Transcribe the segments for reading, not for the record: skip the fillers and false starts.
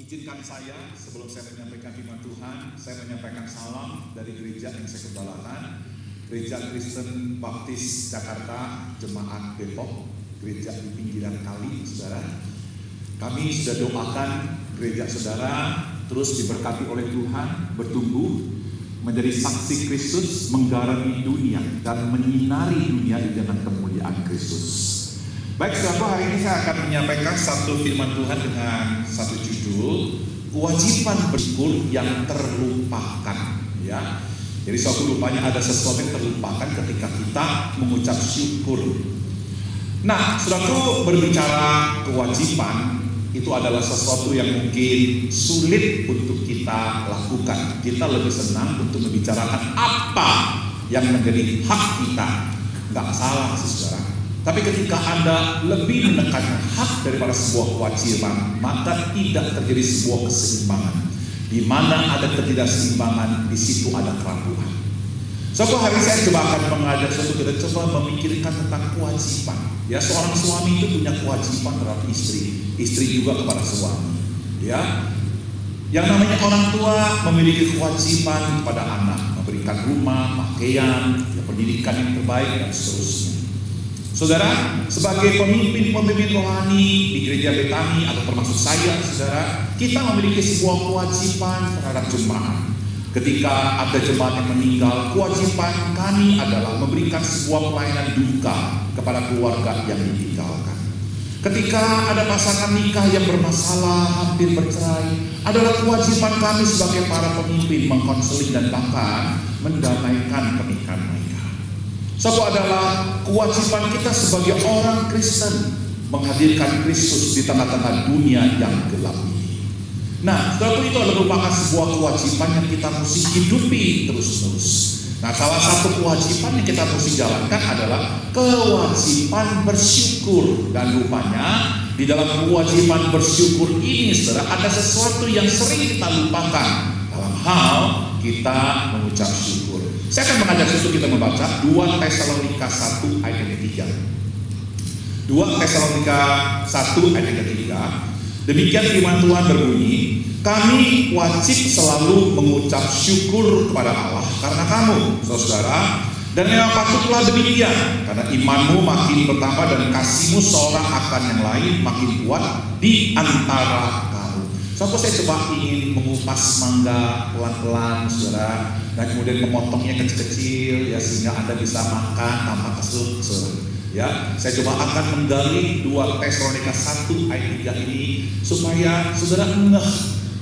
Izinkan saya sebelum saya menyampaikan firman Tuhan, saya menyampaikan salam dari gereja yang saya gembalakan, Gereja Kristen Baptis Jakarta, Jemaat Depok, gereja di pinggiran kali, saudara. Kami sudah doakan gereja saudara terus diberkati oleh Tuhan, bertumbuh menjadi saksi Kristus, menggarami dunia dan menyinari dunia dengan kemuliaan Kristus. Baik, saudara, hari ini saya akan menyampaikan satu firman Tuhan dengan satu judul, kewajiban bersyukur yang terlupakan. Ya, jadi suatu rupanya ada sesuatu yang terlupakan ketika kita mengucap syukur. Nah, saudaraku, berbicara kewajiban itu adalah sesuatu yang mungkin sulit untuk kita lakukan. Kita lebih senang untuk membicarakan apa yang menjadi hak kita. Nggak salah sih, saudara. Tapi ketika Anda lebih menekankan hak daripada sebuah kewajiban, maka tidak terjadi sebuah keseimbangan. Di mana ada ketidakseimbangan, di situ ada keraguan. Suatu hari saya coba akan mengajak kita coba memikirkan tentang kewajiban. Ya, seorang suami itu punya kewajiban terhadap istri juga kepada suami. Ya, yang namanya orang tua memiliki kewajiban kepada anak, memberikan rumah, pakaian, pendidikan yang terbaik dan seterusnya. Saudara, sebagai pemimpin rohani di gereja Betani atau termasuk saya, saudara, kita memiliki sebuah kewajiban terhadap jemaat. Ketika ada jemaat yang meninggal, kewajiban kami adalah memberikan sebuah pelayanan duka kepada keluarga yang ditinggalkan. Ketika ada pasangan nikah yang bermasalah, hampir bercerai, adalah kewajiban kami sebagai para pemimpin mengkonseling dan bahkan mendamaikan pernikahan mereka. Satu adalah kewajiban kita sebagai orang Kristen menghadirkan Kristus di tengah-tengah dunia yang gelap ini. Nah, setelah itu adalah merupakan sebuah kewajiban yang kita mesti hidupi terus-menerus. Nah, salah satu kewajiban yang kita mesti jalankan adalah kewajiban bersyukur. Dan rupanya di dalam kewajiban bersyukur ini, saudara, ada sesuatu yang sering kita lupakan dalam hal kita mengucap syukur. Saya akan mengajak sesuatu kita membaca 2 Tesalonika 1 ayat yang ketiga. 2 Tesalonika 1 ayat yang ketiga. Demikian firman Tuhan berbunyi, kami wajib selalu mengucap syukur kepada Allah karena kamu, saudara, dan memang patutlah demikian, karena imanmu makin bertambah dan kasihmu seorang akan yang lain makin kuat di antara kamu. Sampai saya coba ingin mengupas mangga pelan-pelan, saudara, dan kemudian memotongnya kecil-kecil, ya, sehingga Anda bisa makan tanpa kesel, saudara. Ya, saya coba akan menggali 2 Tesalonika 1 ayat 3 ini supaya saudara ngeh,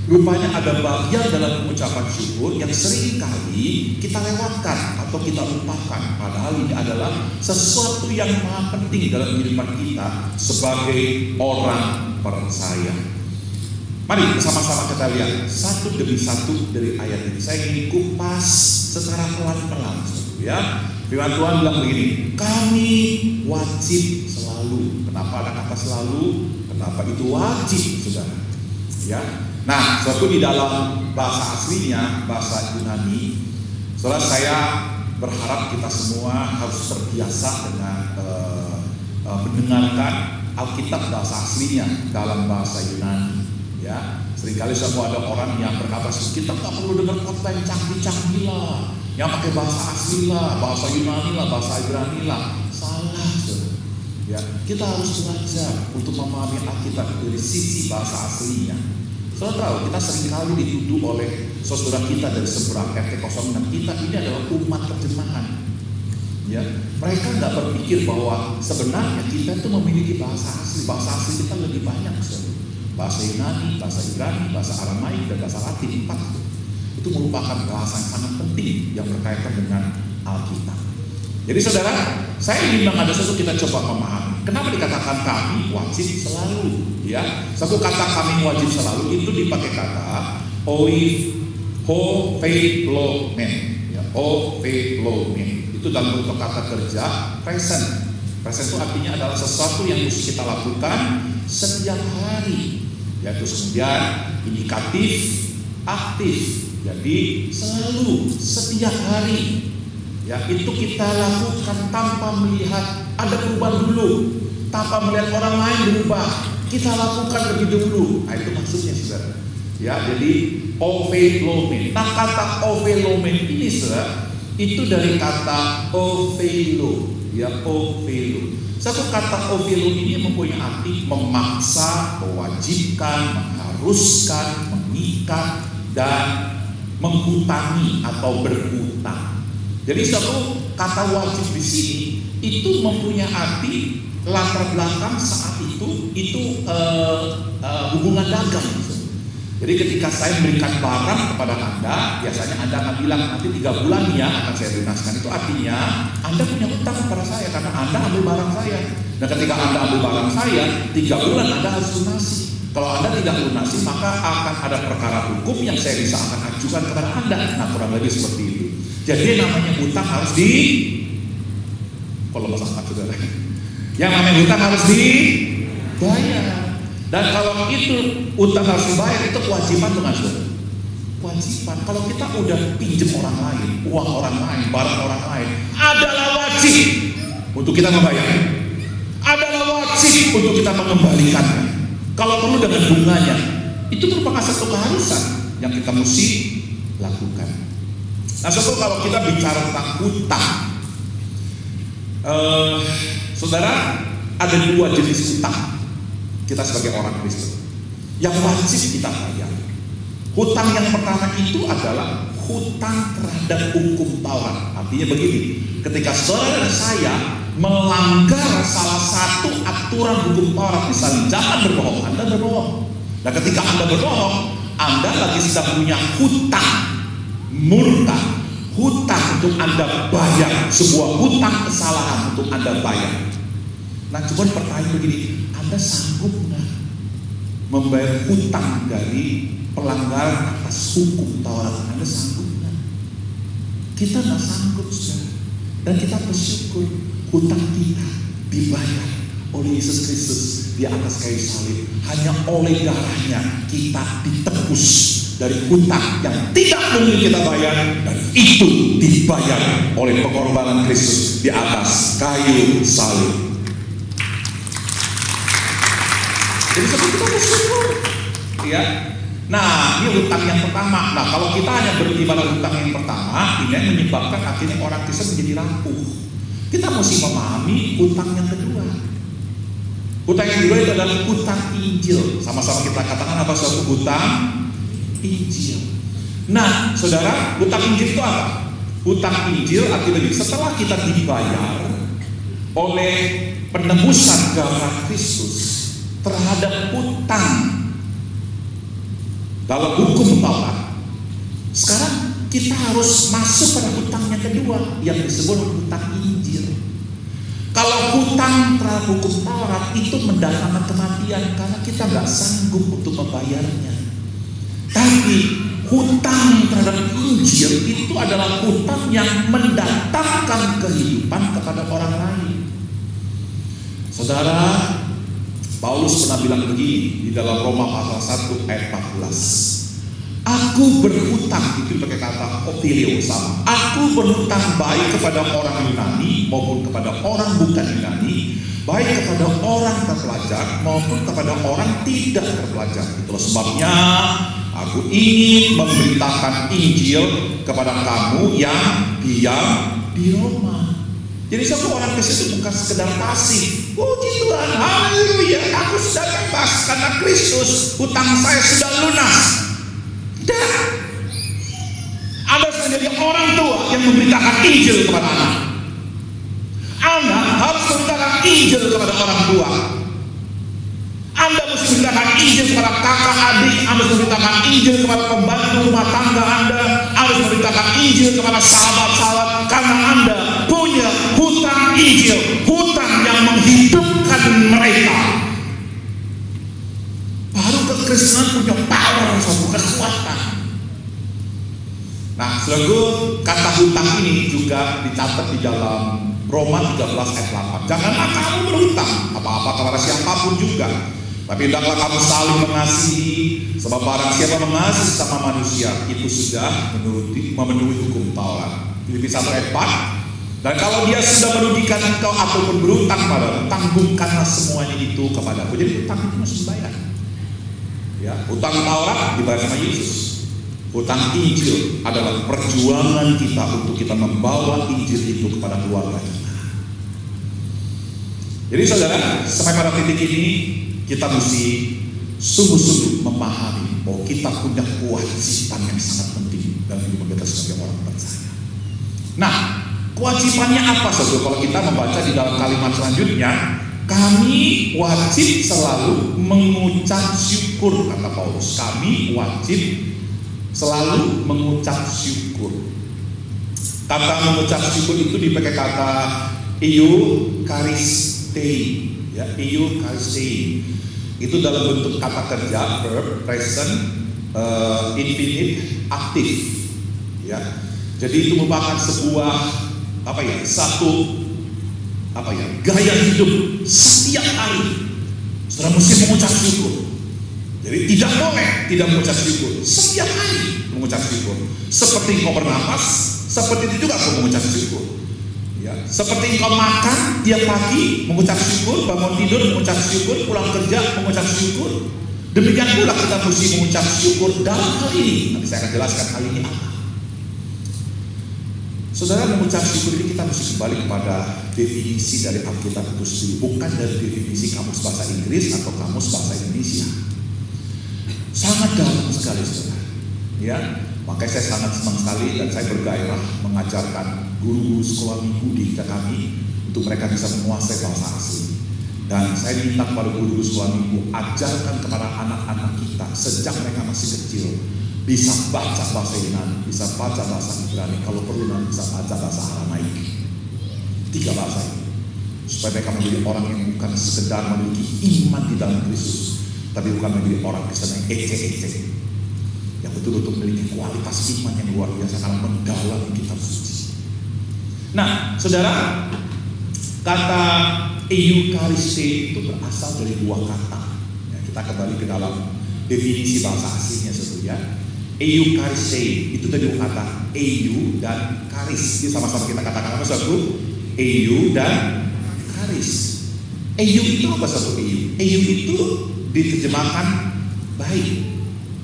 rupanya ada bagian dalam pengucapan syukur yang sering kali kita lewatkan atau kita lupakan. Padahal ini adalah sesuatu yang sangat penting dalam kehidupan kita sebagai orang percaya. Mari sama-sama kita lihat satu demi satu dari ayat ini. Saya ingin kupas secara pelan-pelan, ya. Firman Tuhan bilang begini, kami wajib selalu. Kenapa ada kata selalu? Kenapa itu wajib, saudara? Ya. Nah, suatu di dalam bahasa aslinya, bahasa Yunani, saudara, saya berharap kita semua harus terbiasa dengan mendengarkan Alkitab bahasa aslinya dalam bahasa Yunani. Ya, seringkali semua ada orang yang berkata, kita nggak perlu dengar khotbah yang canggih-canggih lah, yang pakai bahasa asli lah, bahasa Yunani lah, bahasa Ibrani lah. Salah, saudara. Ya, kita harus belajar untuk memahami Alkitab dari sisi bahasa aslinya. Saudara tahu, kita seringkali dituduh oleh saudara kita dari seberang RT 06 kita ini adalah umat terjemahan. Ya, mereka nggak berpikir bahwa sebenarnya kita itu memiliki bahasa asli. Bahasa asli kita lebih banyak, saudara. Bahasa Yunani, bahasa Ibrani, bahasa Aramaik, dan bahasa Latin 4 itu merupakan bahasa yang sangat penting yang berkaitan dengan Alkitab. Jadi saudara, saya ingin ada sesuatu kita coba memahami. Kenapa dikatakan kami wajib selalu? Ya, satu kata kami wajib selalu itu dipakai kata hovelomen. Ya, hovelomen itu dalam bentuk kata kerja present. Present itu artinya adalah sesuatu yang harus kita lakukan setiap hari. Yaitu kemudian indikatif, aktif. Jadi selalu, setiap hari, ya, itu kita lakukan tanpa melihat ada perubahan dulu, tanpa melihat orang lain berubah. kita lakukan lebih dulu. Nah itu maksudnya saudara. Ya, jadi ovelomen. Nah kata ovelomen ini saudara, itu dari kata ovelo, ya ovelo. Satu kata ovelo ini mempunyai arti memaksa, mewajibkan, mengharuskan, mengikat, dan menghutangi atau berhutang. Jadi satu kata wajib di sini itu mempunyai arti latar belakang saat itu hubungan dagang. Jadi ketika saya memberikan barang kepada Anda, biasanya Anda akan bilang nanti 3 bulan ya akan saya lunaskan. Itu artinya Anda punya hutang kepada saya karena Anda ambil barang saya. Dan ketika Anda ambil barang saya, 3 bulan Anda harus lunasi. Kalau Anda tidak lunasi, maka akan ada perkara hukum yang saya bisa akan ajukan kepada Anda. Nah kurang lebih seperti itu. Jadi namanya hutang harus kalau bahasa saudara, yang namanya hutang harus dibayar. Dan kalau itu hutang harus dibayar, itu kewajiban dengan saudara. Kewajiban. Kalau kita udah pinjam orang lain, uang orang lain, barang orang lain, adalah wajib untuk kita membayar. Adalah wajib untuk kita mengembalikannya. Kalau perlu dengan bunganya, itu merupakan satu keharusan yang kita mesti lakukan. Nah, kalau kita bicara tentang hutang, saudara, ada 2 jenis hutang. Kita sebagai orang Kristen yang wajib kita bayar. Hutang yang pertama itu adalah hutang terhadap hukum Taurat. Artinya begini, ketika saudara dan saya melanggar salah satu aturan hukum Taurat, misalnya jangan berbohong, Anda berbohong. Nah ketika Anda berbohong, Anda lagi sedang punya hutang murka, hutang untuk Anda bayar, sebuah hutang kesalahan untuk Anda bayar. Nah cuman pertanyaan begini, Anda sanggup nggak membayar hutang dari pelanggaran atas hukum Taurat? Anda sanggup nggak? Kita nggak sanggup, saudara. Dan kita bersyukur hutang kita dibayar oleh Yesus Kristus di atas kayu salib. Hanya oleh darahnya kita ditebus dari hutang yang tidak mungkin kita bayar, dan itu dibayar oleh pengorbanan Kristus di atas kayu salib. Jadi seperti kita bersyukur, ya. Nah, ini hutang yang pertama. Nah, kalau kita hanya berhenti pada hutang yang pertama, ini menyebabkan akhirnya orang Kristen menjadi rapuh. Kita mesti memahami hutang yang kedua. Hutang yang kedua itu adalah hutang Injil. Sama-sama kita katakan apa suatu hutang Injil. Nah, saudara, hutang Injil itu apa? Hutang Injil artinya setelah kita dibayar oleh penebusan darah Kristus terhadap hutang dalam hukum Taurat, sekarang kita harus masuk pada hutang yang kedua yang disebut hutang Injil. Kalau hutang terhadap hukum Taurat itu mendatangkan kematian karena kita nggak sanggup untuk membayarnya. Tapi hutang terhadap Injil itu adalah hutang yang mendatangkan kehidupan kepada orang lain. Saudara, Paulus pernah bilang begini di dalam Roma pasal 1 ayat 14. Aku berhutang, itu pakai kata opilio sama. Aku berhutang baik kepada orang Yunani maupun kepada orang bukan Yunani, baik kepada orang terpelajar maupun kepada orang tidak terpelajar. Itulah sebabnya aku ingin memberitakan Injil kepada kamu yang diam di Roma. Jadi satu orang Kristen itu bukan sekedar pasif. Puji Tuhan, haleluya, aku sudah bebas karena Kristus, hutang saya sudah lunas. Tidak. Anda menjadi orang tua yang memberitakan Injil kepada anak. Anda harus memberitakan Injil kepada orang tua. Anda mesti memberitakan Injil kepada kakak adik. Anda harus memberitakan Injil kepada pembantu rumah tangga Anda. Anda harus memberitakan Injil kepada sahabat-sahabat, karena Anda punya hutang Injil, hutang yang menghidupkan mereka. Baru kekristenan punya power, suatu kekuatan. Nah, selalu kata hutang ini juga dicatat di dalam Roma 13 ayat 8. Janganlah kamu berhutang apa-apa kepada siapapun juga, tapi hendaklah kamu saling mengasihi, sebab barang siapa mengasihi sama manusia itu sudah memenuhi hukum Taurat. Filipi 1 ayat 4. Dan kalau dia sudah merugikan engkau ataupun berutang padamu, tanggungkanlah semuanya itu kepadaku. Jadi utang itu mesti dibayar. Ya, utang Taurat dibayar sama Yesus. Utang Injil adalah perjuangan kita untuk kita membawa Injil itu kepada keluarga kita. Jadi saudara, sampai pada titik ini kita mesti sungguh-sungguh memahami bahwa kita punya kewajiban yang sangat penting dalam hidup kita sebagai orang percaya. Nah, kewajibannya apa saudara? Kalau kita membaca di dalam kalimat selanjutnya, kami wajib selalu mengucap syukur, kata Paulus. Kami wajib selalu mengucap syukur. Kata mengucap syukur itu dipakai kata eucharistei, ya, eucharistei. Itu dalam bentuk kata kerja, verb, present, infinite, aktif. Ya, jadi itu merupakan sebuah gaya hidup setiap hari. Saudara mesti mengucap syukur. Jadi tidak boleh tidak mengucap syukur. Setiap hari mengucap syukur. Seperti engkau bernapas, seperti itu juga engkau mengucap syukur. Ya, seperti engkau makan tiap pagi mengucap syukur, bangun tidur mengucap syukur, pulang kerja mengucap syukur. Demikian pula kita mesti mengucap syukur dalam hal ini. Nanti saya akan jelaskan hal ini apa. Saudara, mengucap syukur ini kita mesti kembali kepada definisi dari Alkitab itu sendiri, bukan dari definisi kamus bahasa Inggris atau kamus bahasa Indonesia. Sangat dalam sekali, saudara. Ya, makanya saya sangat senang sekali dan saya bergairah mengajarkan guru-guru sekolah minggu di kami untuk mereka bisa menguasai bahasa asli. Dan saya minta kepada guru-guru sekolah minggu, ajarkan kepada anak-anak kita sejak mereka masih kecil, bisa baca bahasa Yunani, bisa baca bahasa Ibrani, kalau perlu nanti bisa baca bahasa Aramaik. 3 bahasa ini, supaya mereka menjadi orang yang bukan sekedar memiliki iman di dalam Kristus, tapi bukan menjadi orang Kristen yang ece-ece, yang betul-betul memiliki kualitas iman yang luar biasa karena mendalami kitab suci. Nah, saudara, kata eucharistei itu berasal dari 2 kata. Ya, kita kembali ke dalam definisi bahasa aslinya sebetulnya. Eucharistei itu tadi kata eu dan charis. Ini sama-sama kita katakan apa satu? Eu dan charis. Eu itu apa satu eu? Eu itu diterjemahkan baik.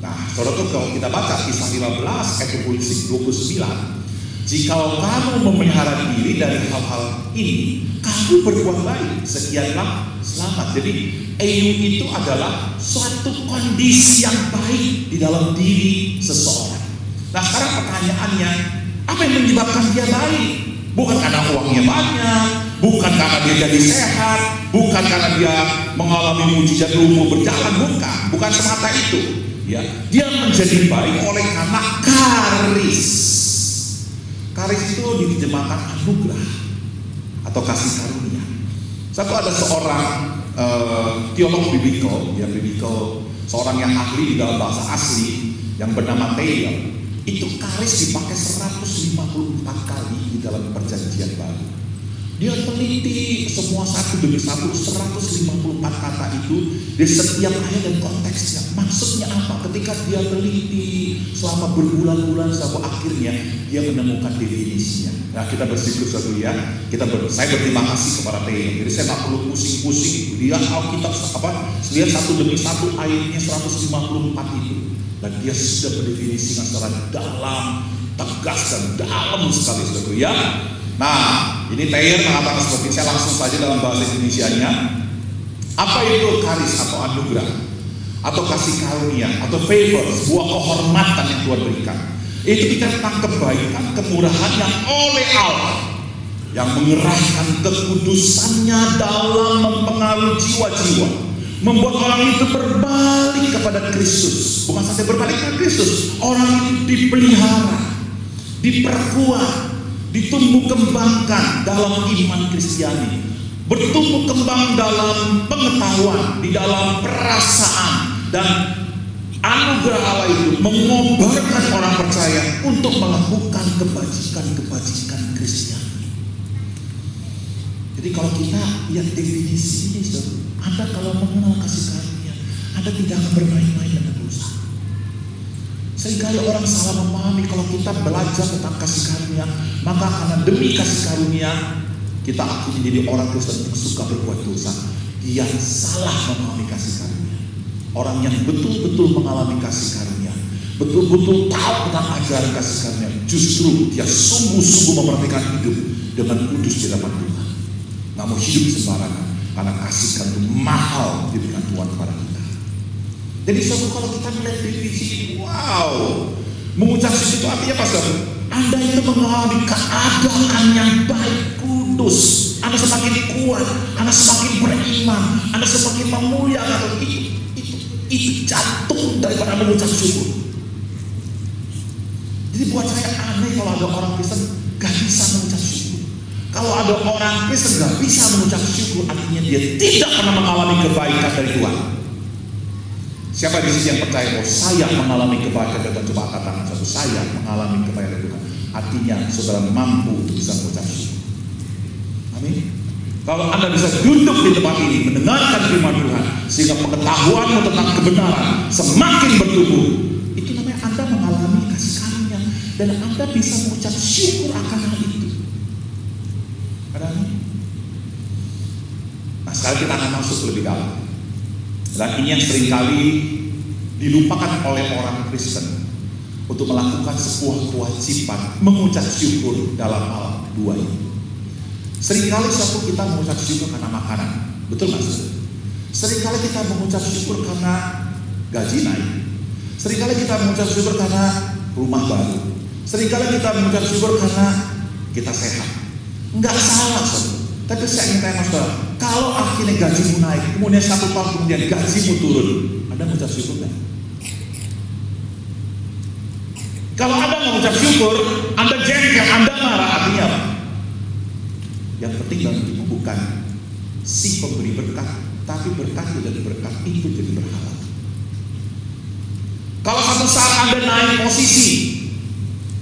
Nah, saudara tuh kalau kita baca Kisah 15 ayat 29, jikalau kamu memelihara diri dari hal-hal ini, kamu berbuat baik, sekianlah selamat. Jadi eu itu adalah suatu kondisi yang baik di dalam diri seseorang. Nah, sekarang pertanyaannya, apa yang menyebabkan dia baik? Bukan karena uangnya banyak, bukan karena dia jadi sehat, bukan karena dia mengalami mujizat lumpuh berjalan, bukan semata itu. Ya, dia menjadi baik oleh karena karis. Karis itu diterjemahkan anugerah atau kasih karunia. Satu ada seorang teolog biblical, seorang yang ahli di dalam bahasa asli yang bernama Taylor. Itu karis dipakai 154 kali di dalam perjanjian baru. Dia teliti semua satu demi satu 154 kata itu di setiap ayat dan konteksnya. Maksudnya apa? Ketika dia teliti selama berbulan-bulan sampai akhirnya dia menemukan definisinya. Nah, kita bersyukur satu ya. Saya berterima kasih kepada Taylor. Jadi saya nggak perlu pusing-pusing. Dia Alkitab lihat satu demi satu ayatnya 154 itu. Dan dia sudah berdefinisi dengan secara dalam, tegas dan dalam sekali satu ya. Nah, ini Taylor mengatakan seperti saya langsung saja dalam bahasa Indonesianya. Apa itu karis atau anugerah atau kasih karunia atau favor, sebuah kehormatan yang Tuhan berikan. Itu kita tentang kebaikan, kemurahan yang oleh Allah yang mengerahkan kekudusannya dalam mempengaruhi jiwa-jiwa, membuat orang itu berbalik kepada Kristus. Bukan saja berbalik kepada Kristus, orang itu dipelihara, diperkuat, ditumbuh kembangkan dalam iman Kristiani, bertumbuh kembang dalam pengetahuan, di dalam perasaan, dan anugerah Allah itu mengobarkan orang percaya untuk melakukan kebajikan-kebajikan Kristiani. Jadi kalau kita lihat definisi ini, Anda kalau mengenal kasih karunia, Anda tidak akan bermain-main dengan dosa. Seringkali orang salah memahami kalau kita belajar tentang kasih karunia, maka karena demi kasih karunia kita akan menjadi orang Kristen yang suka berbuat dosa. Dia salah memahami kasih karunia. Orang yang betul-betul mengalami kasih karunia, betul-betul tahu tentang ajaran kasih karunia, justru dia sungguh-sungguh memperhatikan hidup dengan kudus di hadapan Tuhan. Nggak mau hidup sembarangan, karena kasih karunia mahal diberikan Tuhan kepada kita. Jadi suatu kalau kita melihat definisi ini, wow, mengucap syukur itu artinya apa, saudara? Anda itu mengalami keadaan yang baik, kudus. Anda semakin kuat, Anda semakin beriman, Anda semakin memuliakan. Itu jantung daripada mengucap syukur. Jadi buat saya aneh kalau ada orang Kristen gak bisa mengucap syukur. Kalau ada orang Kristen gak bisa mengucap syukur, artinya dia tidak pernah mengalami kebaikan dari Tuhan. Siapa di sini yang percaya bahwa saya mengalami kebaikan dari Tuhan? Coba angkat tangan satu. Saya mengalami kebaikan dari Tuhan. Artinya saudara mampu untuk bisa mengucap syukur. Amin. Kalau Anda bisa duduk di tempat ini mendengarkan firman Tuhan, sehingga pengetahuanmu tentang kebenaran semakin bertumbuh, itu namanya Anda mengalami kasih karunia, dan Anda bisa mengucap syukur akan hal itu. Nah, sekarang kita akan masuk lebih dalam. Dan ini yang seringkali dilupakan oleh orang Kristen untuk melakukan sebuah kewajiban mengucap syukur dalam hal dua ini. Seringkali suatu kita mengucap syukur karena makanan, betul mas? Seringkali kita mengucap syukur karena gaji naik. Seringkali kita mengucap syukur karena rumah baru. Seringkali kita mengucap syukur karena kita sehat. Enggak salah, saudara. Tapi saya ingin tanya saudara, kalau akhirnya gajimu naik, kemudian 1 tahun kemudian gajimu turun, Anda mengucap syukur kan? Kalau Anda mengucap syukur, Anda jengkel, Anda marah, artinya apa? Yang penting dalam hidupmu bukan si pemberi berkat, tapi berkat dari berkat itu jadi berhala. Kalau satu saat Anda naik posisi,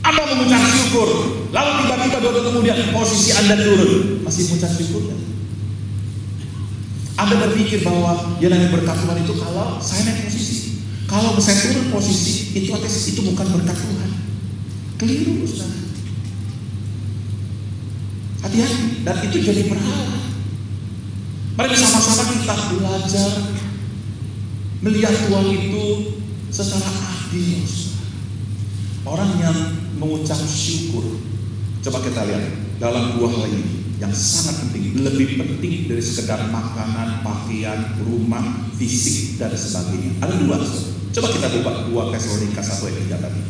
Anda mengucap syukur, lalu tiba-tiba 2 tahun kemudian posisi Anda turun, masih mengucap syukur kan? Anda berpikir bahwa yang namanya berkat Tuhan itu kalau saya naik posisi, kalau saya turun posisi, itu bukan berkat Tuhan. Keliru, saudara. Hati-hati, dan itu jadi berhala. Mari bersama-sama kita belajar melihat Tuhan itu secara adil. Orang yang mengucap syukur, coba kita lihat dalam 2 hal ini yang sangat penting, lebih penting dari sekedar makanan, pakaian, rumah, fisik dan sebagainya. Ada 2. Coba kita buka 2 Tesalonika 1 ayat 3 tadi.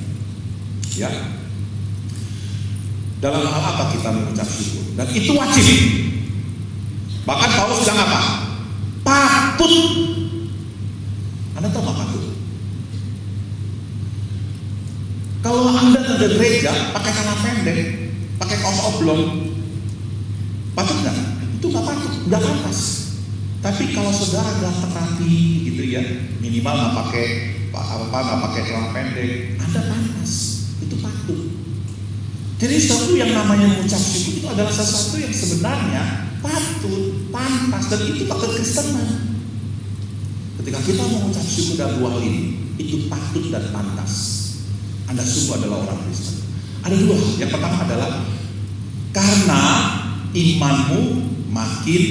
Ya. Dalam hal apa kita mengucap syukur? Dan itu wajib. Bahkan Paulus bilang apa? Patut. Anda tahu apa patut? Kalau Anda ke gereja pakai celana pendek, pakai kaos oblong, patut nggak? Itu nggak patut, nggak pantas. Tapi kalau saudara datang rapi gitu ya, minimal nggak pakai celana pendek, Anda pantas, itu patut. Jadi sesuatu yang namanya mengucap syukur itu adalah sesuatu yang sebenarnya patut, pantas, dan itu pakai Kristenan. Ketika kita mengucap syukur dalam 2 hal ini, itu patut dan pantas. Anda sungguh adalah orang Kristen. Ada 2. Yang pertama adalah karena imanmu makin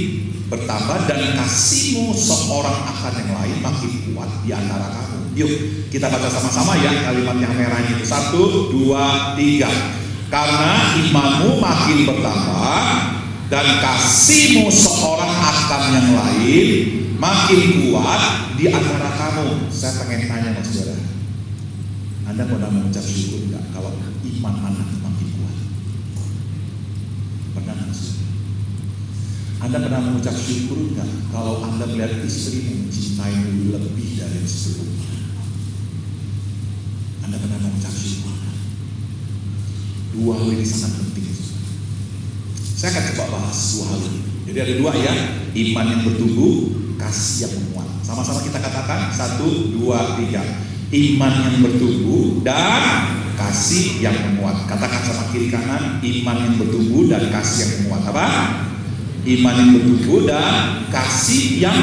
bertambah dan kasihmu seorang akan yang lain makin kuat di antara kamu. Yuk kita baca sama-sama ya kalimat yang merah itu. 1, 2, 3. Karena imanmu makin bertambah dan kasihmu seorang akan yang lain makin kuat di antara kamu. Saya pengen tanya mas saudara, Anda pernah mengucap syukur enggak kalau iman anak makin kuat? Pernah enggak? Anda pernah mengucap syukur enggak kalau Anda melihat istrimu mencintaimu lebih dari sebelumnya? Anda pernah mengucap syukur? 2 hal ini sangat penting. Saya akan coba bahas 2 hal ini. Jadi ada 2 ya, iman yang bertumbuh, kasih yang menguat. Sama-sama kita katakan 1, 2, 3. Iman yang bertumbuh dan kasih yang menguat. Katakan sama kiri kanan, iman yang bertumbuh dan kasih yang menguat. Apa? Iman yang bertumbuh dan kasih yang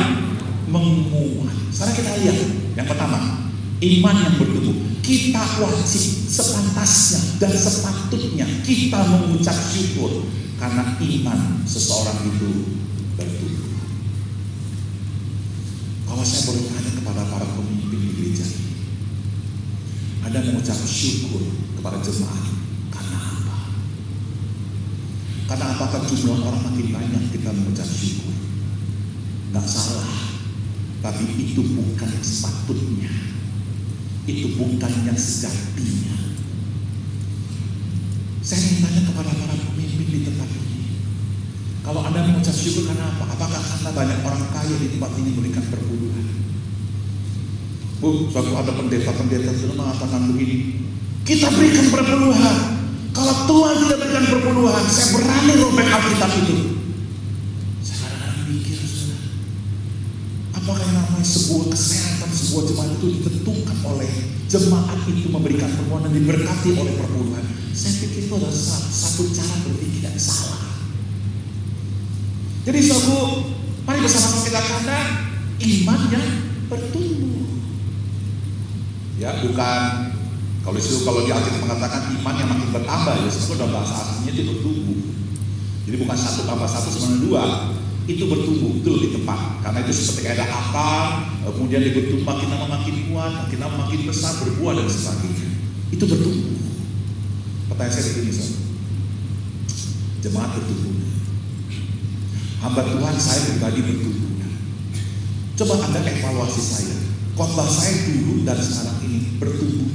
menguat. Sekarang kita lihat yang pertama, Iman yang bertumbuh. Kita wajib sepantasnya dan sepatutnya kita mengucap syukur karena iman seseorang itu bertumbuh. Kalau saya boleh tanya kepada para pemimpin di gereja ini, Anda mengucap syukur kepada jemaat karena apa? Karena apakah jumlah orang makin banyak kita mengucap syukur? Nggak salah, tapi itu bukan sepatutnya. Itu bukan yang sejatinya. Saya ingin tanya kepada para pemimpin di tempat ini, kalau Anda mengucap syukur karena apa? Apakah karena banyak orang kaya di tempat ini memberikan perpuluhan? Bu, suatu ada pendeta-pendeta sudah mengatakan begini, kita berikan perpuluhan. Kalau Tuhan tidak berikan perpuluhan, saya berani robek Alkitab itu. Saya kadang-kadang mikir, saudara, apakah yang namanya sebuah kesehatan, sebuah jemaat itu ditentukan oleh jemaat itu memberikan perpuluhan dan diberkati oleh perpuluhan? Saya pikir itu adalah satu cara berpikir yang salah. Jadi saudara, mari bersama-sama kita katakan iman yang bertumbuh. Ya, bukan kalau di Alkitab mengatakan iman yang makin bertambah, ya sebenarnya dalam bahasa aslinya itu bertumbuh. Jadi bukan 1 tambah 1 sama 2, itu bertumbuh, itu lebih tepat. Karena itu seperti ada akar, kemudian dia bertumbuh makin lama makin kuat, makin lama makin besar, berbuah dan sebagainya. Itu bertumbuh. Pertanyaan saya begini, saudara. Jemaat bertumbuh. Hamba Tuhan saya pribadi bertumbuh. Coba Anda evaluasi saya. Khotbah saya dulu dan sekarang ini bertumbuh.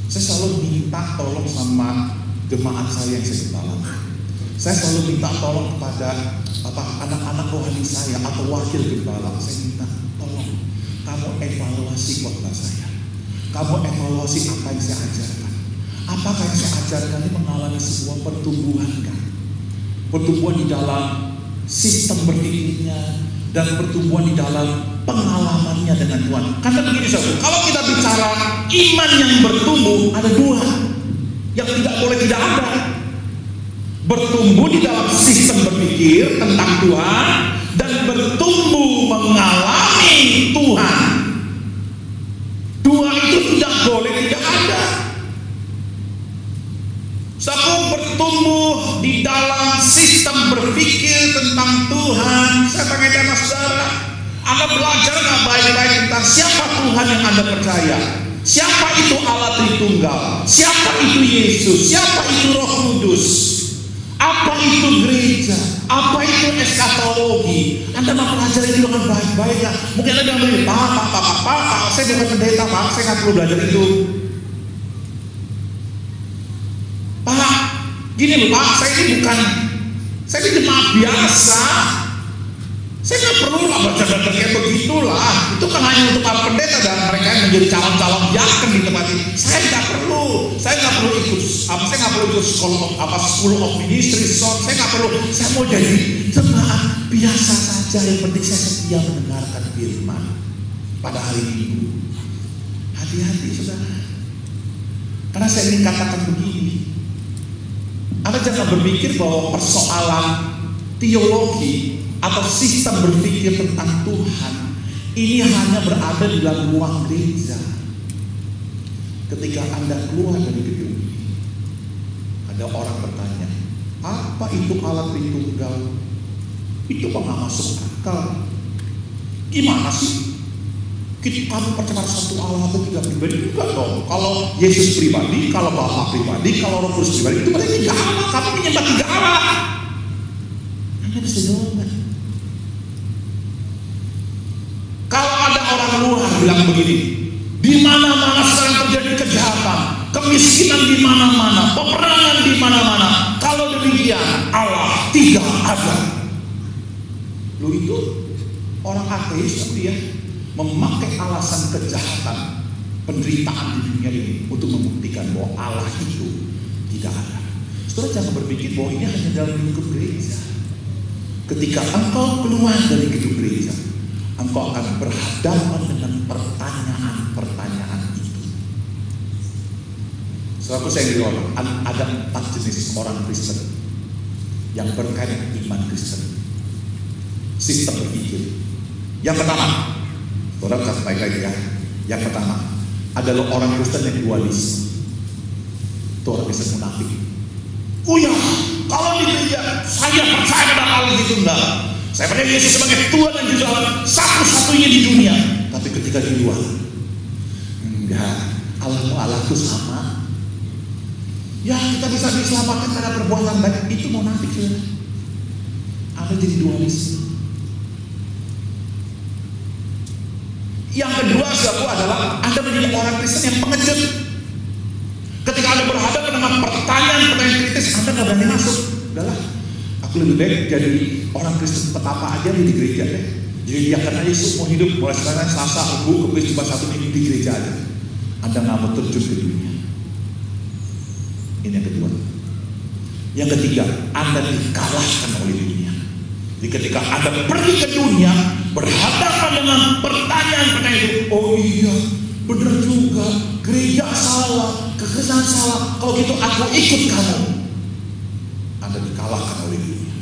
Saya selalu minta tolong sama jemaat saya yang saya gembalakan. Saya selalu minta tolong kepada anak-anak rohani saya atau wakil gembala. Saya minta tolong kamu evaluasi khotbah saya. Kamu evaluasi apa yang saya ajarkan. Apakah yang saya ajarkan ini mengalami sebuah pertumbuhan kan? Pertumbuhan di dalam sistem berpikirnya dan pertumbuhan di dalam pengalamannya dengan Tuhan. Karena begini saudara, kalau kita bicara iman yang bertumbuh, ada dua yang tidak boleh tidak ada. Bertumbuh di dalam sistem berpikir tentang Tuhan dan bertumbuh mengalami Tuhan. Dua itu tidak boleh tidak ada. Sebelum bertumbuh di dalam sistem berpikir tentang Tuhan, saya pengen tanya saudara, Anda belajar nggak baik-baik tentang siapa Tuhan yang Anda percaya? Siapa itu Allah Tritunggal? Siapa itu Yesus? Siapa itu Roh Kudus? Apa itu gereja? Apa itu eskatologi? Anda mau pelajari itu dengan baik-baik ya? Mungkin Anda bilang, Pak, saya bukan pendeta, Pak, saya nggak perlu belajar itu. Pak, gini loh Pak, saya ini jemaat biasa. Saya nggak perlu lah baca-baca kayak begitulah. Itu kan hanya untuk para pendeta dan mereka yang menjadi calon-calon diaken di tempat ini. Saya nggak perlu ikut. Saya nggak perlu ikut school of ministry. Saya nggak perlu. Saya mau jadi jemaat biasa saja. Yang penting saya setia mendengarkan firman pada hari Minggu. Hati-hati saudara. Karena saya ingin katakan begini. Anda jangan berpikir bahwa persoalan teologi atau sistem berpikir tentang Tuhan ini hanya berada di dalam ruang gereja. Ketika Anda keluar dari gedung ini, ada orang bertanya, apa itu Allah Tritunggal? Itu kok nggak masuk akal? Gimana sih? Kamu percaya satu Allah atau tiga pribadi? Enggak dong. Kalau Yesus pribadi, kalau Bapa pribadi, kalau Roh Kudus pribadi, itu berarti tiga Allah. Kamu menyembah tiga Allah. Anda bisa jawab nggak? Kalau ada orang luar bilang begini, di mana-mana sekarang terjadi kejahatan, kemiskinan di mana-mana, peperangan di mana-mana. Kalau demikian, Allah tidak ada. Lu itu orang ateis tapi ya memakai alasan kejahatan penderitaan di dunia ini untuk membuktikan bahwa Allah itu tidak ada. Saudara jangan berpikir bahwa ini hanya dalam lingkup gereja. Ketika engkau keluar dari gedung gereja, engkau akan berhadapan dengan pertanyaan-pertanyaan itu. Saudara saya bilang ada 4 jenis orang Kristen yang berkaitan dengan iman Kristen. Sistem berpikir. Yang pertama, saudara catat baik-baik ya. Yang pertama adalah orang Kristen yang dualis. Itu orang Kristen munafik. Oh ya, kalau di gereja saya percaya pada Allah itu enggak. Saya percaya Yesus sebagai Tuhan dan Juru Selamat satu-satunya di dunia. Tapi ketika di luar, enggak, Allahku sama. Ya, kita bisa diselamatkan karena perbuatan baik. Itu munafik, saudara. Anda jadi dualis. Yang kedua, saudaraku, adalah Anda menjadi orang Kristen yang pengecut. Ketika Anda berhadapan dengan pertanyaan kritis, Anda nggak berani masuk. Udahlah, aku lebih baik jadi orang Kristen petapa aja di gereja deh. Jadi dia karena Yesus mau hidup mulai sekarang Selasa, Rabu, Kamis, Jumat, Sabtu, Minggu di gereja aja. Anda nggak mau terjun ke dunia. Ini yang kedua. Yang ketiga, Anda dikalahkan oleh dunia. Jadi ketika Anda pergi ke dunia, berhadapan dengan pertanyaan-pertanyaan itu, oh iya, benar juga, gereja salah, kekristenan salah, kalau gitu aku ikut kamu. Anda dikalahkan oleh dunia.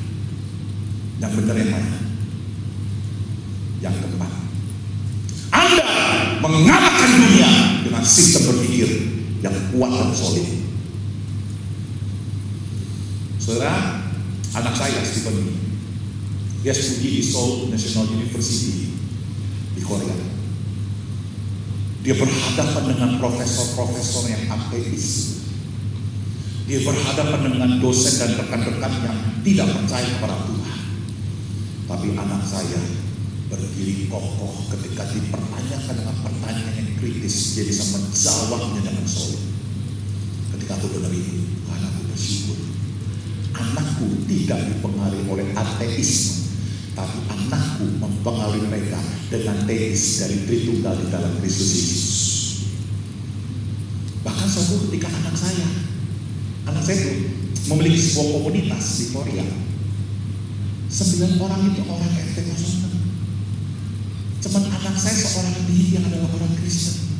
Yang benar yang mana? Yang keempat, Anda mengalahkan dunia dengan sistem berpikir yang kuat dan solid. Saudara, anak saya Stephen ini, dia studi di Seoul National University di Korea. Dia berhadapan dengan profesor-profesor yang ateis. Dia berhadapan dengan dosen dan rekan-rekan yang tidak percaya kepada Tuhan. Tapi anak saya berdiri kokoh ketika dipertanyakan dengan pertanyaan yang kritis. Dia bisa menjawabnya dengan solid. Ketika aku dengar ini, anakku bersyukur. Anakku tidak dipengaruhi oleh ateisme, tapi anakku mempengaruhi mereka dengan teis dari Tritunggal di dalam Kristus Yesus. Bahkan suatu ketika anak saya itu memiliki sebuah komunitas di Korea. 9 orang itu orang FT06. Cuman anak saya seorang diri yang adalah orang Kristen.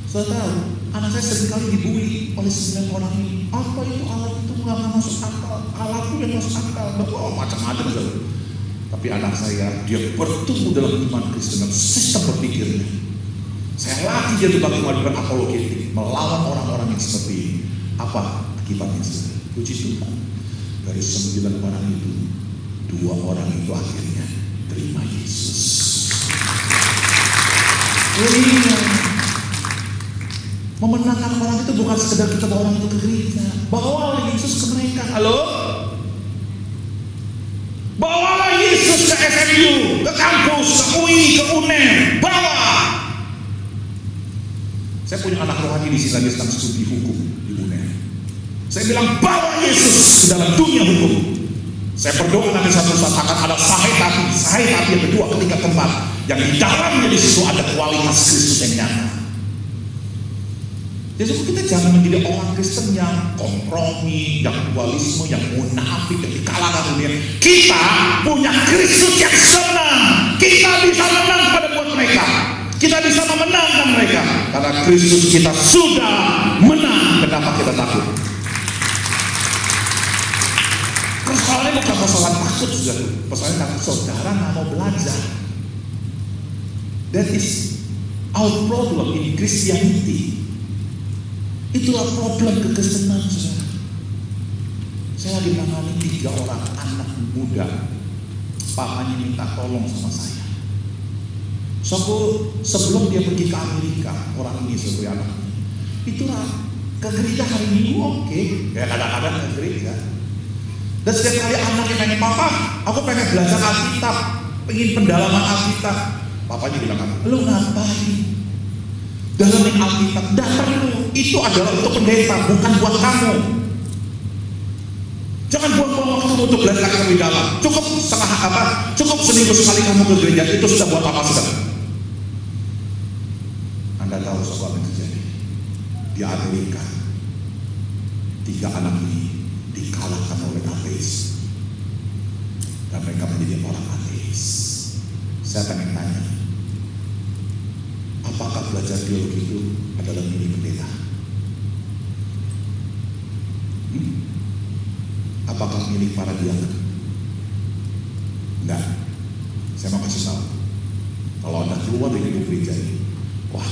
Saya tahu, anak saya seringkali dibully oleh 9 orang ini. Apa itu alat itu nggak masuk akal? Alatku yang masuk akal. Oh, macam-macam saja. Tapi anak saya, dia bertumbuh dalam iman Kristen dan sistem berpikirnya. Saya latih dia untuk bagaimana berapologetik, melawan orang-orang yang seperti ini. Apa akibatnya? Puji Tuhan. Dari 9 orang itu, 2 orang itu akhirnya terima Yesus. Memenangkan orang itu bukan sekedar kita bawa orang itu ke gereja. Bawalah Yesus ke mereka. Halo? Bawalah Yesus ke SMU, ke kampus, ke UI, ke UNER. Bawa. Saya punya anak rohani di sini lagi sedang studi hukum di UNER. Saya bilang bawa Yesus ke dalam dunia hukum. Saya berdoa nanti satu saat akan ada sahih tapi yang kedua, ketiga, keempat, yang di dalamnya di situ ada kualitas Kristus yang nyata. Jadi kita jangan menjadi orang Kristen yang kompromi, yang dualisme, yang munafik, yang dikalahkan dunia. Kita punya Kristus yang senang. Kita bisa menang pada buat mereka. Kita bisa memenangkan mereka karena Kristus kita sudah menang. Kenapa kita takut? Persoalannya bukan persoalan takut, saudara. Persoalan takut saudara nggak mau belajar. That is our problem in Christianity. Itulah problem kekristenan, saudara. Saya lagi menangani 3 orang anak muda. Papanya minta tolong sama saya. Sebelum dia pergi ke Amerika, orang ini sebagai anak, itulah ke gereja hari Minggu oke. Ya kadang-kadang ke gereja. Dan setiap kali anaknya nanya, papa, aku pengen belajar Alkitab, pengen pendalaman Alkitab. Papanya bilang, lu ngapain? Dalamin Alkitab, tidak perlu. Itu adalah untuk pendeta, bukan buat kamu. Jangan buang-buang waktu untuk belajar lebih dalam. Cukup cukup seminggu sekali kamu ke gereja, itu sudah buat apa sudah. Anda tahu soal yang terjadi di Amerika. 3 anak ini dikalahkan oleh ateis, dan mereka menjadi orang ateis. Saya pengen tanya, apakah belajar teologi itu adalah mini pendeta? Apakah milik para diaken? Enggak. Saya mau kasih tahu, kalau Anda keluar dari hidup gereja ini, wah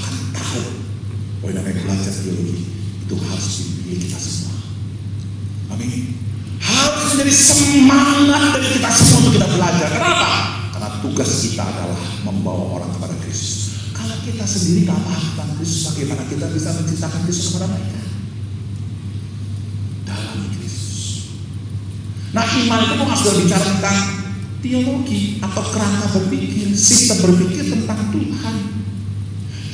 menjadi semangat dari kita semua untuk kita belajar. Kenapa? Karena tugas kita adalah membawa orang kepada Kristus. Kalau kita sendiri gak paham tentang Kristus, bagaimana kita bisa menceritakan Kristus kepada mereka? Dalam Kristus. Nah, iman itu bukan sudah bicara tentang teologi atau kerangka berpikir, sistem berpikir tentang Tuhan.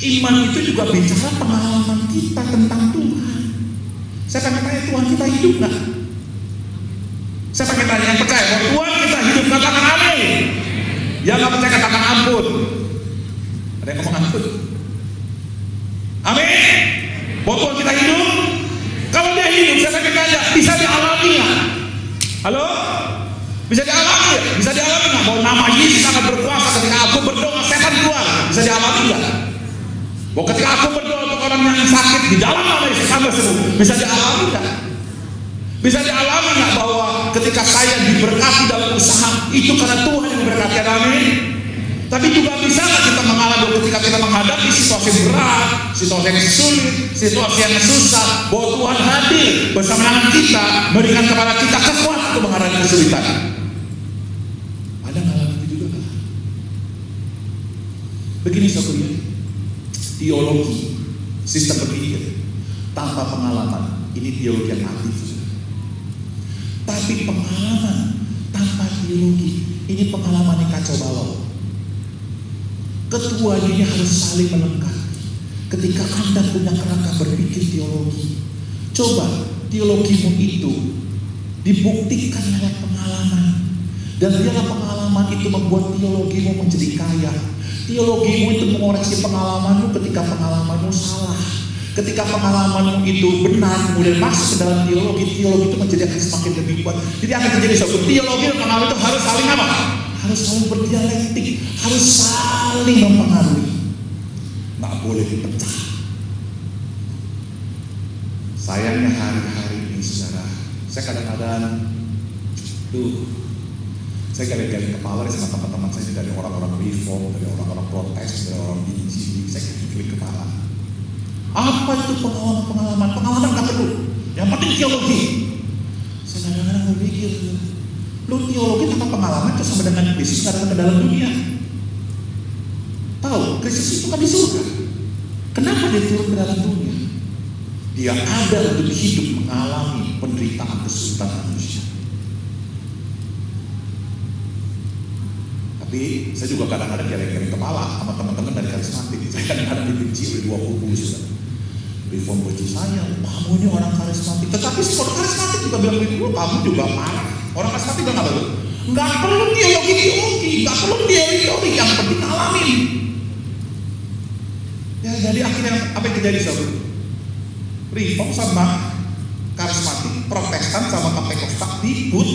Iman itu juga bicara pengalaman kita tentang Tuhan. Saya pengen tanya, Tuhan kita hidup gak? Saya pengen tanya, yang percaya bahwa Tuhan kita hidup, katakan amin. Yang gak percaya katakan ampun. Ada yang ngomong ampun? Amin. Bahwa Tuhan kita hidup. Kalau dia hidup, saya pengen tanya, bisa dialami gak? Halo? Bisa dialami gak? Bisa dialami gak? Bahwa nama Yesus sangat berkuasa ketika aku berdoa, setan keluar. Bisa dialami gak? Bahwa ketika aku berdoa untuk orang yang sakit, di dalam nama Yesus sama sembuh. Bisa dialami gak? Bisa dialami gak bahwa ketika saya diberkati dalam usaha, itu karena Tuhan yang memberkati, amin? Tapi juga bisa gak kita mengalami ketika kita menghadapi situasi berat, situasi yang sulit, situasi yang susah, bahwa Tuhan hadir bersama dengan kita, memberikan kepada kita kekuatan untuk menghadapi kesulitan. Ada mengalami itu juga kan? Begini saudara, teologi, sistem berpikir tanpa pengalaman, ini teologi yang aktif. Tapi pengalaman tanpa teologi, ini pengalaman yang kacau balau. Keduanya ini harus saling melengkapi. Ketika Anda punya kerangka berpikir teologi, coba teologimu itu dibuktikan lewat pengalaman. Dan biarlah pengalaman itu membuat teologimu menjadi kaya. Teologimu itu mengoreksi pengalamanmu ketika pengalamanmu salah. Ketika pengalamanmu itu benar, kemudian masuk ke dalam teologi itu menjadi akan semakin lebih kuat. Jadi akan terjadi suatu teologi dan pengalaman itu harus saling apa? Harus saling berdialektik, harus saling mempengaruhi. Nggak boleh dipecah. Sayangnya hari-hari ini saudara, saya kadang-kadang saya gali-gali kepala sama teman-teman saya dari orang-orang reform, dari orang-orang protes, dari orang BGB, saya klik kepala. Apa itu pengalaman? Pengalaman nggak perlu. Yang penting teologi. Saya kadang-kadang berpikir, lu teologi tanpa pengalaman itu sama dengan Kristus nggak datang ke dalam dunia. Tahu, Kristus itu kan di surga. Kenapa dia turun ke dalam dunia? Dia ada untuk hidup mengalami penderitaan kesulitan manusia. Tapi saya juga kadang-kadang gali-gali kepala sama teman-teman dari karismatik. Saya kadang-kadang dibenci oleh dua kubu saudara. Reform baju saya, kamu ini orang karismatik. Tetapi sekolah karismatik juga bilang begitu, kamu juga parah. Orang karismatik bilang apa? Nggak perlu teologi, nggak perlu teori, yang penting alamin. Ya, jadi akhirnya apa yang terjadi saudara? Reform sama karismatik, Protestan sama Pentekostal ribut,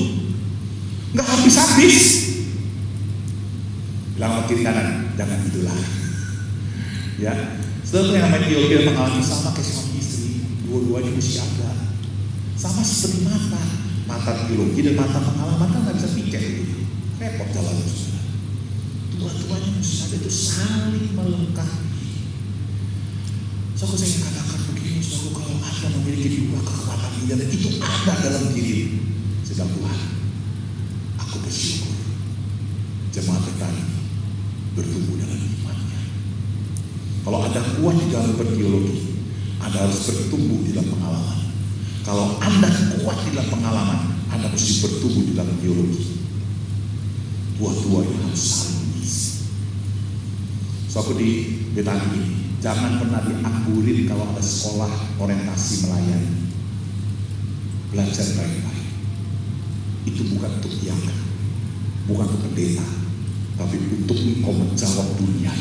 nggak habis-habis. Bilang kiri kanan, jangan itulah. Ya, setelah yang namanya teologi dan pengalaman sama kayak suami istri, dua-duanya mesti ada. Sama seperti mata teologi dan mata pengalaman kan nggak bisa pikir gitu. Repot jalan itu. Dua-duanya mesti ada, itu saling melengkapi. So, saya katakan begini, so, kalau Anda memiliki dua kekuatan ini dan itu ada dalam diri, sedang Tuhan, aku bersyukur jemaat tadi bertumbuh dalam imannya. Kalau Anda kuat di dalam berteologi, Anda harus bertumbuh di dalam pengalaman. Kalau Anda kuat di dalam pengalaman, Anda mesti bertumbuh di dalam teologi. Dua-duanya harus saling mengisi. So, aku di Betani ini, jangan pernah dianggurin kalau ada sekolah orientasi melayani. Belajar baik-baik. Itu bukan untuk diangkat, bukan untuk pendeta, tapi untuk engkau menjawab dunia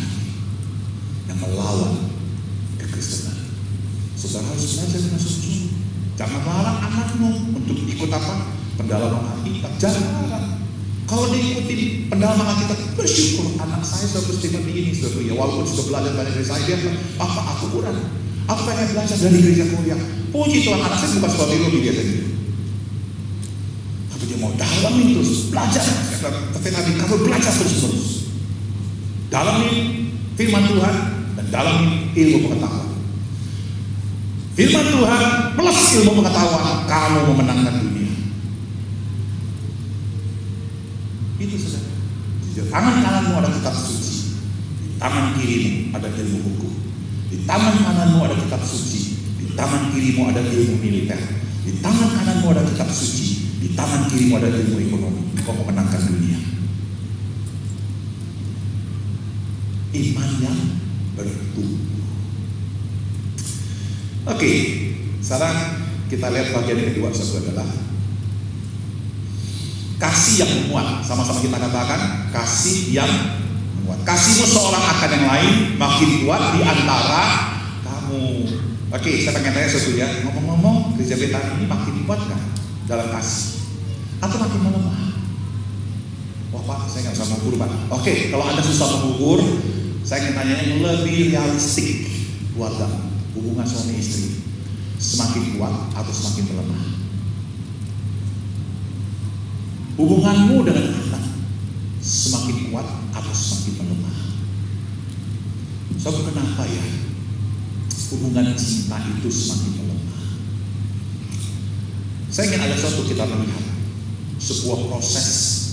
yang melawan kekristenan. Saudara harus belajar dengan sungguh-sungguh. Jangan larang anakmu untuk ikut apa? Pendalaman Alkitab. Jangan larang. Kalau diikuti pendalaman Alkitab, bersyukur anak saya seperti ini, saudara. Ya, walaupun sudah belajar banyak dari saya, dia bilang, apa aku kurang? Aku pengen belajar dari gereja kuliah. Puji Tuhan, anak saya bukan sekolah teologi dia tadi. Tapi dia mau dalamin terus, belajar. Tapi tadi kamu belajar terus. Dalamin firman Tuhan dan dalamin ilmu pengetahuan. Firman Tuhan plus ilmu pengetahuan, kamu memenangkan dunia. Itu saudara. Di tangan kananmu ada kitab suci, di tangan kirimu ada ilmu hukum. Di tangan kananmu ada kitab suci, di tangan kirimu ada ilmu militer. Di tangan kananmu ada kitab suci, di tangan kirimu ada ilmu ekonomi. Kau memenangkan dunia. Iman yang bertumbuh. Oke, sekarang kita lihat bagian yang kedua, saudara, adalah kasih yang memuat. Sama-sama kita katakan kasih yang memuat. Kasihmu seorang akan yang lain makin kuat di antara kamu. Oke, saya pengen tanya sesuatu ya. Ngomong-ngomong, gereja Betani ini makin kuat nggak dalam kasih? Atau makin melemah? Wah Pak, saya nggak bisa mengukur Pak. Oke, kalau Anda susah mengukur, saya ingin tanya yang lebih realistik. Keluarga, hubungan suami istri, semakin kuat atau semakin melemah? Hubunganmu dengan anak semakin kuat atau semakin melemah? Sebab kenapa ya hubungan cinta itu semakin melemah? Saya ingin ada suatu kita melihat sebuah proses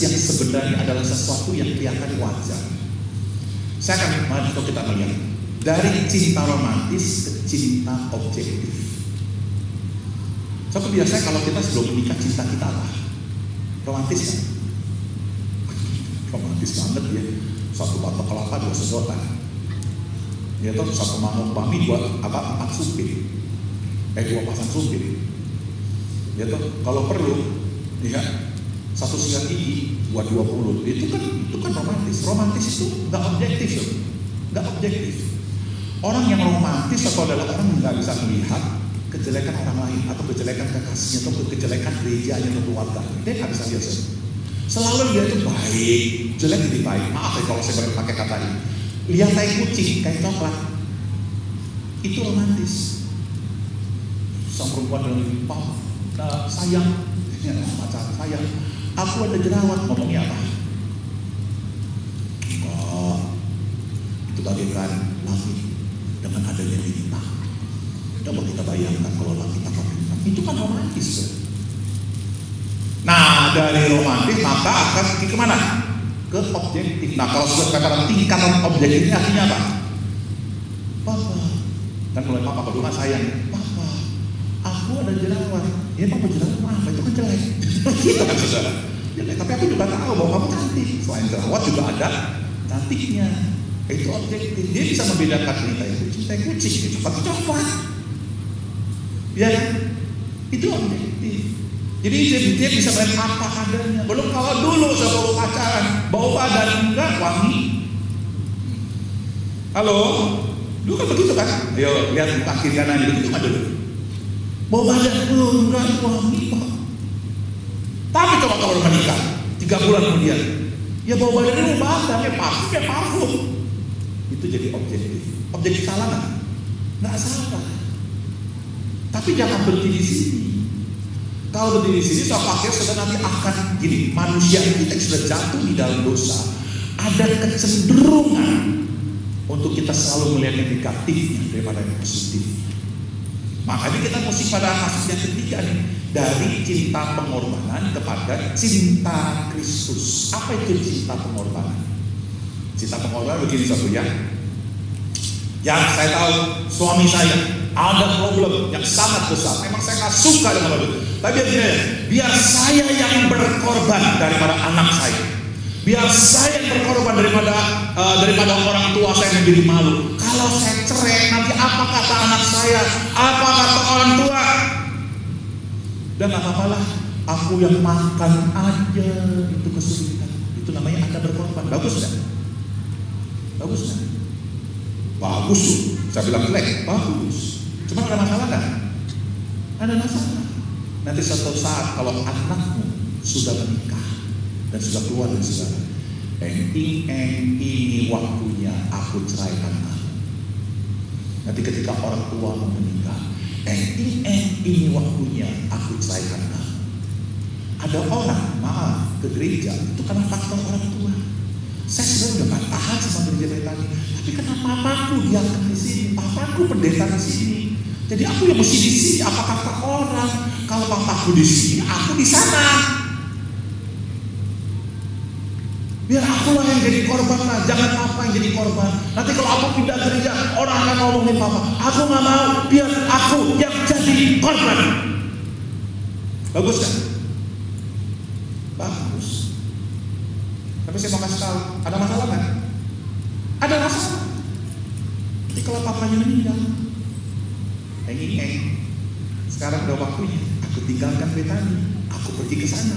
yang sebenarnya adalah sesuatu yang kelihatan wajar. Saya akan mari kita melihat dari cinta romantis ke cinta objektif. Seperti biasanya kalau kita sebelum menikah cinta kita apa? Romantis kan? Romantis banget ya. Satu batok kelapa, dua sedotan. Ya toh, satu mangkok bami, dua empat sumpit. Dua pasang sumpit. Ya toh, kalau perlu, ya satu sikat gigi buat 20. Itu kan romantis. Romantis itu nggak objektif, loh. Nggak objektif. Orang yang romantis atau adalah orang yang nggak bisa melihat kejelekan orang lain atau kejelekan kekasihnya atau kejelekan gerejanya atau keluarga. Dia nggak bisa lihat. Selalu dia itu baik, jelek jadi baik. Maaf ya kalau saya boleh pakai kata ini. Lihat tai kucing kayak coklat, itu romantis. Sang perempuan dengan sayang, pacar sayang. Aku ada jerawat, ngomongnya apa? Oh, itu bagaikan langit dengan adanya bintang. Coba kita bayangkan kalau langit tanpa bintang, itu kan romantis. Nah, dari romantis maka akan ke mana? Ke objektif. Nah, kalau sudah katakan tingkatan objektifnya artinya apa? Papa, kan mulai papa kedua sayang. Papa, aku ada jerawat. Ya papa jerawat apa? Itu kan jelek. Gitu kan saudara. Jelek. Tapi aku juga tahu bahwa kamu cantik. Selain jerawat juga ada cantiknya. Itu objektif. Dia bisa membedakan cinta kucing itu pakai coklat. Ya, itu objektif. Jadi dia bisa melihat apa adanya. Belum kalau dulu saya bawa pacaran, bau badan enggak wangi. Halo, dulu kan begitu kan? Ayo lihat muka kiri kanan begitu kan dulu. Bau badan enggak wangi Pak. Tapi coba kalau menikah 3 bulan kemudian, ya bau badannya badan, ya parfum. Itu jadi objektif. Objektif salah nggak? Nggak salah. Tapi jangan berhenti di sini. Kalau berdiri di sini, saya pakai sudah nanti akan gini. Manusia kita sudah jatuh di dalam dosa. Ada kecenderungan untuk kita selalu melihat yang negatifnya daripada yang positif. Makanya kita mesti pada kasus yang ketiga nih, dari cinta pengorbanan kepada cinta Kristus. Apa itu cinta pengorbanan? Cinta pengorbanan begini satu ya. Yang saya tahu suami saya ada problem yang sangat besar. Memang saya nggak suka dengan hal itu. Tapi biar saya yang berkorban daripada anak saya. Biar saya yang berkorban daripada orang tua saya menjadi malu. Kalau saya cerai, nanti apa kata anak saya? Apa kata orang tua? Dan nggak apa-apalah, aku yang makan aja itu kesulitan. Itu namanya Anda berkorban. Bagus nggak? Bagus nggak? Bagus tuh. Saya bilang jelek. Bagus. Cuma ada masalah nggak? Ada masalah. Nanti suatu saat kalau anakmu sudah menikah dan sudah keluar dari saudara, ini waktunya aku ceraikan kamu. Nanti ketika orang tua mau menikah, ini waktunya aku ceraikan kamu. Ada orang maaf ke gereja itu karena faktor orang tua. Saya sebenarnya udah gak tahan sama gereja Betani, tapi kenapa papaku diangkat di sini, papaku pendeta di sini. Jadi aku yang mesti di sini. Apa kata orang? Kalau papaku di sini, aku di sana. Biar akulah yang jadi korban lah, jangan papa yang jadi korban. Nanti kalau aku pindah gereja, orang akan ngomongin papa. Aku nggak mau, biar aku yang jadi korban. Bagus kan? Bagus. Tapi saya mau kasih tahu, ada masalah kan? Ada masalah. Jadi kalau papanya meninggal, sekarang udah waktunya. Aku tinggalkan Betani, aku pergi ke sana,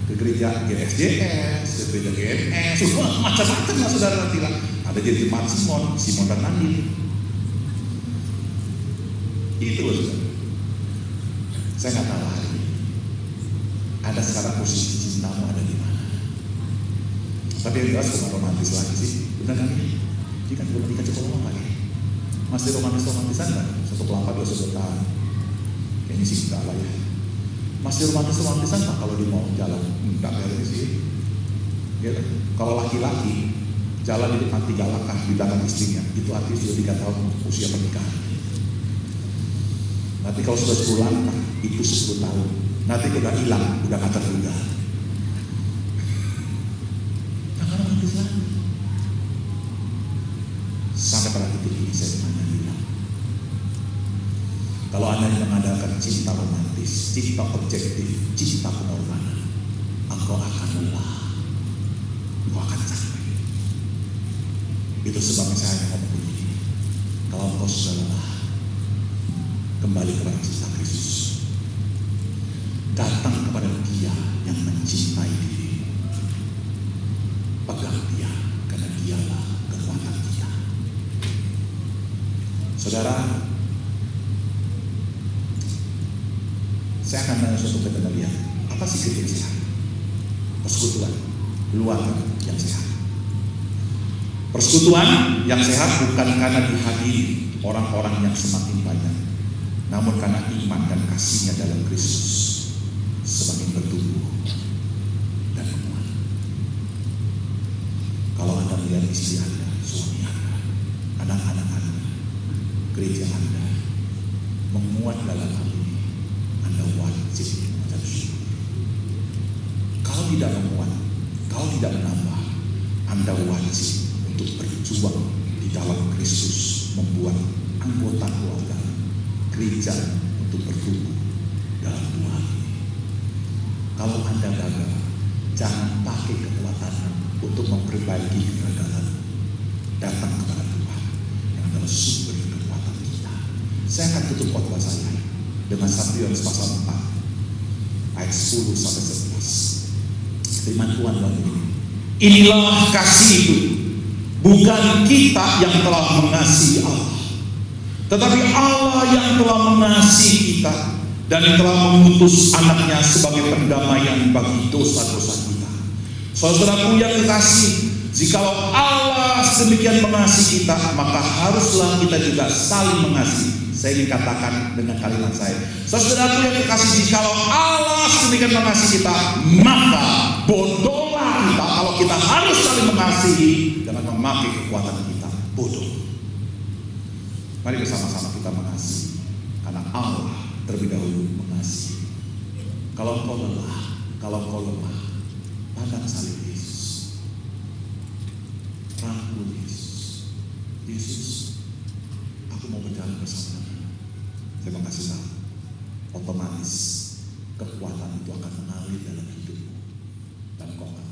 ke gereja GSJS, ke gereja GMS, semua macam-macam lah saudara nanti lah. Ada jadi jemaat Simon dan Nandi. Itu loh saudara. Saya nggak tahu hari ini. Ada sekarang posisi cintamu ada di mana? Tapi yang jelas bukan romantis lagi sih, benar kan ini? Jadi kan belum menikah cukup lama lagi. Masih romantisan kan? Satu kelapa 2 sedotan. Kayaknya sih enggak lah ya. Masih romantisan tak kalau dia mau jalan? Enggak kayaknya sih. Ya, kalau laki-laki jalan di depan 3 langkah di belakang istrinya, itu artinya sudah 3 tahun usia pernikahan. Nanti kalau sudah 10 langkah, itu 10 tahun. Nanti udah hilang, udah nggak terduga. Jangan romantis lagi. Sampai pada titik ini saya hanya bilang, kalau Anda mengadakan cinta romantis, cinta objektif, cinta pengorbanan, engkau akan lelah, engkau akan capek. Itu sebabnya saya hanya ngomong begini, kalau engkau sudah lelah, kembali kepada cinta Kristus, datang kepada Dia yang mencintai dirimu, pegang Dia karena Dialah kekuatan kita. Saudara, saya akan nanya suatu kata lihat, apa sih gereja yang sehat? Persekutuan keluarga yang sehat. Persekutuan yang sehat bukan karena dihadiri orang-orang yang semakin banyak, namun karena iman dan kasihnya dalam Kristus semakin bertumbuh dan menguat. Kalau Anda melihat istri Anda, suami Anda, anak-anak Anda, gereja Anda menguat dalam hal ini, Anda wajib mengucap syukur. Kalau tidak menguat, kalau tidak menambah, Anda wajib untuk berjuang di dalam Kristus, membuat anggota keluarga gereja untuk bertumbuh dalam Tuhan. Kalau Anda gagal, jangan pakai kekuatan untuk memperbaiki kegagalan. Datang kepada Tuhan yang adalah sumber kekuatan kita. Saya akan tutup khotbah saya dengan 1 Yohanes pasal 4 ayat 10 sampai 11. Firman Tuhan dalam ini. Inilah kasih itu, bukan kita yang telah mengasihi Allah, tetapi Allah yang telah mengasihi kita dan telah mengutus anaknya sebagai pendamaian bagi dosa-dosa kita. Saudaraku yang kekasih, jikalau Allah sedemikian mengasihi kita, maka haruslah kita juga saling mengasihi. Saya ingin katakan dengan kalimat saya, saudaraku yang kekasih, jikalau Allah sedemikian mengasihi kita, maka bodohlah kita kalau kita harus saling mengasihi dengan memakai kekuatan kita. Bodoh. Mari bersama-sama kita mengasihi, karena Allah terlebih dahulu mengasihi. Kalau engkau lelah, kalau engkau lemah, pandang salib Yesus, rangkul Yesus. Yesus, aku mau berjalan bersama-sama. Saya kasih tahu, otomatis kekuatan itu akan mengalir dalam hidupmu dan kau akan